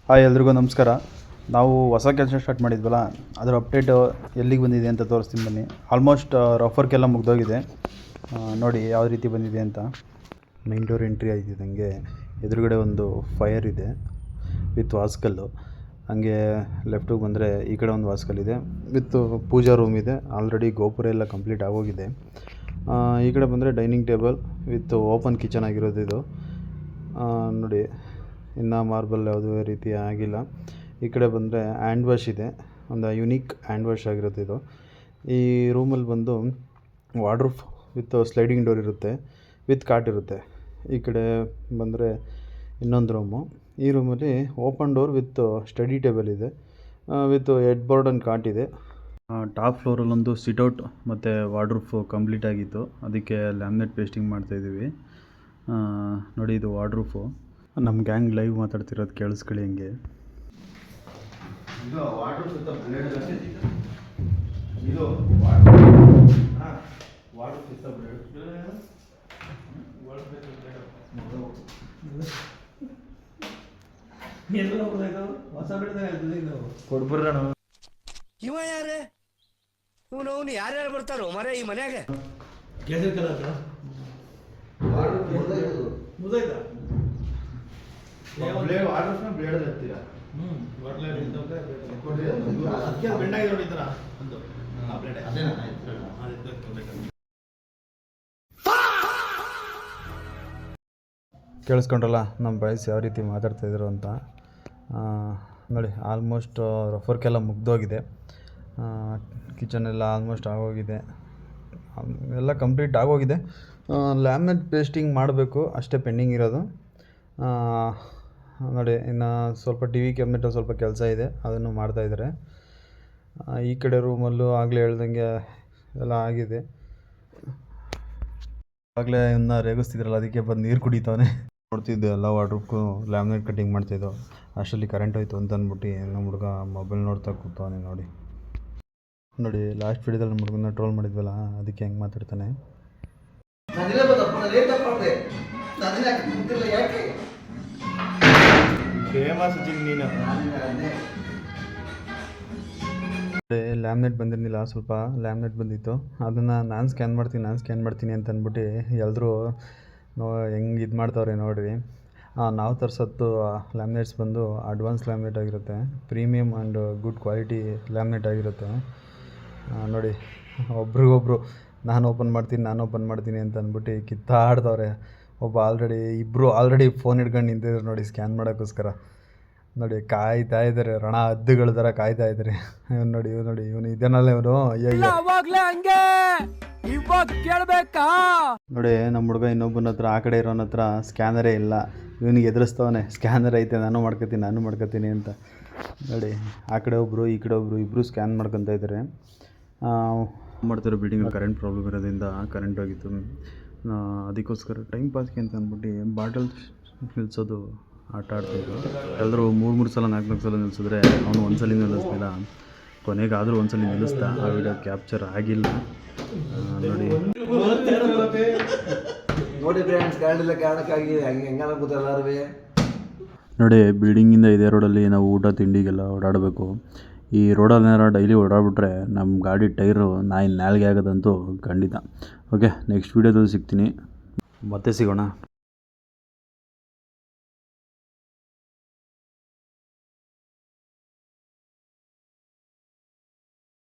Hi ಎಲ್ರಿಗೂ ನಮಸ್ಕಾರ. ನಾವು ಹೊಸ ಕೆಲಸ ಸ್ಟಾರ್ಟ್ ಮಾಡಿದ್ವಲ್ಲ, ಅದರ ಅಪ್ಡೇಟು ಎಲ್ಲಿಗೆ ಬಂದಿದೆ ಅಂತ ತೋರಿಸ್ತೀನಿ ಬನ್ನಿ. ಆಲ್ಮೋಸ್ಟ್ ರಫ್ ಮುಗ್ದೋಗಿದೆ. ನೋಡಿ ಯಾವ ರೀತಿ ಬಂದಿದೆ ಅಂತ. ಮೈನ್ ಡೋರ್ ಎಂಟ್ರಿ ಆಗಿದ್ದಂಗೆ ಎದುರುಗಡೆ ಒಂದು ಫೈರ್ ಇದೆ ವಿತ್ ವಾಸ್ಕಲ್ಲು. ಹಾಗೆ ಲೆಫ್ಟಿಗೆ ಬಂದರೆ ಈ ಕಡೆ ಒಂದು ವಾಸ್ಕಲ್ಲಿದೆ ವಿತ್ ಪೂಜಾ ರೂಮ್ ಇದೆ. ಆಲ್ರೆಡಿ ಗೋಪುರ ಎಲ್ಲ ಕಂಪ್ಲೀಟ್ ಆಗೋಗಿದೆ. ಈ ಕಡೆ ಬಂದರೆ dining table with open kitchen ಆಗಿರೋದು ಇದು. ನೋಡಿ, ಇನ್ನು ಮಾರ್ಬಲ್ ಯಾವುದೇ ರೀತಿ ಆಗಿಲ್ಲ. ಈ ಕಡೆ ಬಂದರೆ ಹ್ಯಾಂಡ್ ವಾಶ್ ಇದೆ, ಒಂದು ಯುನೀಕ್ ಹ್ಯಾಂಡ್ ವಾಶ್ ಆಗಿರುತ್ತೆ ಇದು. ಈ ರೂಮಲ್ಲಿ ಬಂದು ವಾರ್ಡ್ರೋಬ್ ವಿತ್ ಸ್ಲೈಡಿಂಗ್ ಡೋರ್ ಇರುತ್ತೆ, ವಿತ್ ಕಾಟ್ ಇರುತ್ತೆ. ಈ ಕಡೆ ಬಂದರೆ ಇನ್ನೊಂದು ರೂಮು. ಈ ರೂಮಲ್ಲಿ open door with study table ಇದೆ, ವಿತ್ ಹೆಡ್ ಬೋರ್ಡ್ ಆ್ಯಂಡ್ ಕಾಟ್ ಇದೆ. ಟಾಪ್ ಫ್ಲೋರಲ್ಲೊಂದು ಸಿಟೌಟ್ ಮತ್ತು ವಾರ್ಡ್ರೋಬ್ ಕಂಪ್ಲೀಟ್ ಆಗಿತ್ತು, ಅದಕ್ಕೆ ಲ್ಯಾಮಿನೇಟ್ ಪೇಸ್ಟಿಂಗ್ ಮಾಡ್ತಾಯಿದ್ದೀವಿ. ನೋಡಿ, ಇದು ವಾರ್ಡ್ರೋಬು. ನಮ್ಮ ಗ್ಯಾಂಗ್ ಲೈವ್ ಮಾತಾಡ್ತಿರೋದು ಕೇಳಿಸ್ಕೊಳ್ಳಿ. ಹಂಗೆ ಇವ ಯಾರೇ ಇವನು ಯಾರ್ಯಾರು ಬರ್ತಾರೋ ಮರ ಈ ಮನ್ಯಾಗ ಕೇಳಿಸ್ಕೊಂಡ್ರಲ್ಲ ನಮ್ಮ ಬಾಯ್ಸ್ ಯಾವ ರೀತಿ ಮಾತಾಡ್ತಾಯಿದ್ರು ಅಂತ. ನೋಡಿ, ಆಲ್ಮೋಸ್ಟ್ ರಫ್ ಮುಗ್ದೋಗಿದೆ. ಕಿಚನೆಲ್ಲ ಆಲ್ಮೋಸ್ಟ್ ಆಗೋಗಿದೆ, ಎಲ್ಲ ಕಂಪ್ಲೀಟ್ ಆಗೋಗಿದೆ. ಲ್ಯಾಮಿನೇಟ್ ಪೇಸ್ಟಿಂಗ್ ಮಾಡಬೇಕು ಅಷ್ಟೇ ಪೆಂಡಿಂಗ್ ಇರೋದು. ನೋಡಿ, ಇನ್ನು ಸ್ವಲ್ಪ ಟಿ ವಿ ಕ್ಯಾಬಿನೆಟ್ ಸ್ವಲ್ಪ ಕೆಲಸ ಇದೆ, ಅದನ್ನು ಮಾಡ್ತಾಯಿದ್ದಾರೆ. ಈ ಕಡೆ ರೂಮಲ್ಲೂ ಆಗಲೇ ಹೇಳ್ದಂಗೆ ಎಲ್ಲ ಆಗಿದೆ. ಆಗಲೇ ಇನ್ನು ರೇಗಿಸ್ತಿದ್ರಲ್ಲ, ಅದಕ್ಕೆ ಬಂದು ನೀರು ಕುಡಿತಾನೆ. ನೋಡ್ತಿದ್ದೆ ಎಲ್ಲ ವಾರ್ಡ್ರೋಬ್ಗೂ ಲ್ಯಾಮಿನೇಟ್ ಕಟ್ಟಿಂಗ್ ಮಾಡ್ತಿದ್ದೋ, ಅಷ್ಟರಲ್ಲಿ ಕರೆಂಟ್ ಹೋಯ್ತು ಅಂತ ಅಂದ್ಬಿಟ್ಟು ನಮ್ಮ ಹುಡುಗ ಮೊಬೈಲ್ ನೋಡ್ತಾ ಕೂತವನೆ. ನೋಡಿ ಲಾಸ್ಟ್ ವಿಡಿಯೋದಲ್ಲಿ ನಮ್ಮ ಹುಡುಗನ ಟ್ರೋಲ್ ಮಾಡಿದ್ವಲ್ಲ, ಅದಕ್ಕೆ ಹೆಂಗೆ ಮಾತಾಡ್ತಾನೆ. ಲ್ಯಾಮಿನೇಟ್ ಬಂದಿರಲಿಲ್ಲ, ಸ್ವಲ್ಪ ಲ್ಯಾಮಿನೇಟ್ ಬಂದಿತ್ತು. ಅದನ್ನು ನಾನು ಸ್ಕ್ಯಾನ್ ಮಾಡ್ತೀನಿ ಅಂತ ಅಂದ್ಬಿಟ್ಟು ಎಲ್ಲರೂ ಹೆಂಗೆ ಇದು ಮಾಡ್ತಾವ್ರೆ ನೋಡಿರಿ. ನಾವು ತರಿಸೋದು ಲ್ಯಾಮಿನೇಟ್ಸ್ ಬಂದು ಅಡ್ವಾನ್ಸ್ ಲ್ಯಾಮಿನೇಟ್ ಆಗಿರುತ್ತೆ, premium and good quality laminate ಆಗಿರುತ್ತೆ. ನೋಡಿ, ಒಬ್ರಿಗೊಬ್ರು ನಾನು ಓಪನ್ ಮಾಡ್ತೀನಿ ಅಂತ ಅಂದ್ಬಿಟ್ಟು ಕಿತ್ತಾಡ್ತವ್ರೆ. ಇಬ್ಬರು ಆಲ್ರೆಡಿ ಫೋನ್ ಹಿಡ್ಕೊಂಡು ನಿಂತಿದ್ರು ನೋಡಿ, ಸ್ಕ್ಯಾನ್ ಮಾಡೋಕ್ಕೋಸ್ಕರ. ನೋಡಿ, ಕಾಯ್ತಾ ಇದ್ದಾರೆ, ರಣ ಹದ್ದುಗಳ ಥರ ಕಾಯ್ತಾ ಇದ್ದಾರೆ. ನೋಡಿ ಇವನು ಇದನ್ನಲ್ಲ ಇವನು. ನೋಡಿ, ನಮ್ಮ ಹುಡುಗ ಇನ್ನೊಬ್ಬನ ಹತ್ರ, ಆ ಕಡೆ ಇರೋನ ಹತ್ರ ಸ್ಕ್ಯಾನರೇ ಇಲ್ಲ. ಇವನಿಗೆ ಎದುರಿಸ್ತವನೆ, ಸ್ಕ್ಯಾನರ್ ಐತೆ, ನಾನು ಮಾಡ್ಕೊತೀನಿ ಅಂತ. ನೋಡಿ, ಆ ಕಡೆ ಒಬ್ಬರು ಈ ಕಡೆ ಒಬ್ಬರು, ಇಬ್ಬರು ಸ್ಕ್ಯಾನ್ ಮಾಡ್ಕೊತಾ ಇದ್ದಾರೆ. ಮಾಡ್ತಿರೋ ಬಿಲ್ಡಿಂಗಲ್ಲಿ ಕರೆಂಟ್ ಪ್ರಾಬ್ಲಮ್ ಇರೋದ್ರಿಂದ ಕರೆಂಟ್ ಹೋಗಿತ್ತು. ಅದಕ್ಕೋಸ್ಕರ ಟೈಮ್ ಪಾಸ್ಗೆ ಅಂತ ಅಂದ್ಬಿಟ್ಟು ಬಾಟಲ್ ನಿಲ್ಲಿಸೋದು ಆಟ ಆಡ್ತಾಯಿದ್ರು. ಎಲ್ಲರೂ 3 ಸಲ 4 ಸಲ ನಿಲ್ಲಿಸಿದ್ರೆ ಅವನು ಒಂದ್ಸಲ ನಿಲ್ಲಿಸ್ತಿಲ್ಲ. ಕೊನೆಗಾದರೂ ಒಂದ್ಸಲ ನಿಲ್ಲಿಸ್ತಾ. ಆ ವಿಡಿಯೋ ಕ್ಯಾಪ್ಚರ್ ಆಗಿಲ್ಲ. ನೋಡಿ, ಬಿಲ್ಡಿಂಗಿಂದ ಇದೇ ರೋಡಲ್ಲಿ ನಾವು ಊಟ ತಿಂಡಿಗೆಲ್ಲ ಓಡಾಡಬೇಕು. ಈ ರೋಡಲ್ಲೇನಾರ ಡೈಲಿ ಓಡಾಡ್ಬಿಟ್ರೆ ನಮ್ಮ ಗಾಡಿ ಟೈರು ನಾಲ್ಗೆ ಆಗೋದಂತೂ ಖಂಡಿತ. ಓಕೆ, ನೆಕ್ಸ್ಟ್ ವೀಡಿಯೋದಲ್ಲಿ ಸಿಗ್ತೀನಿ, ಮತ್ತೆ ಸಿಗೋಣ.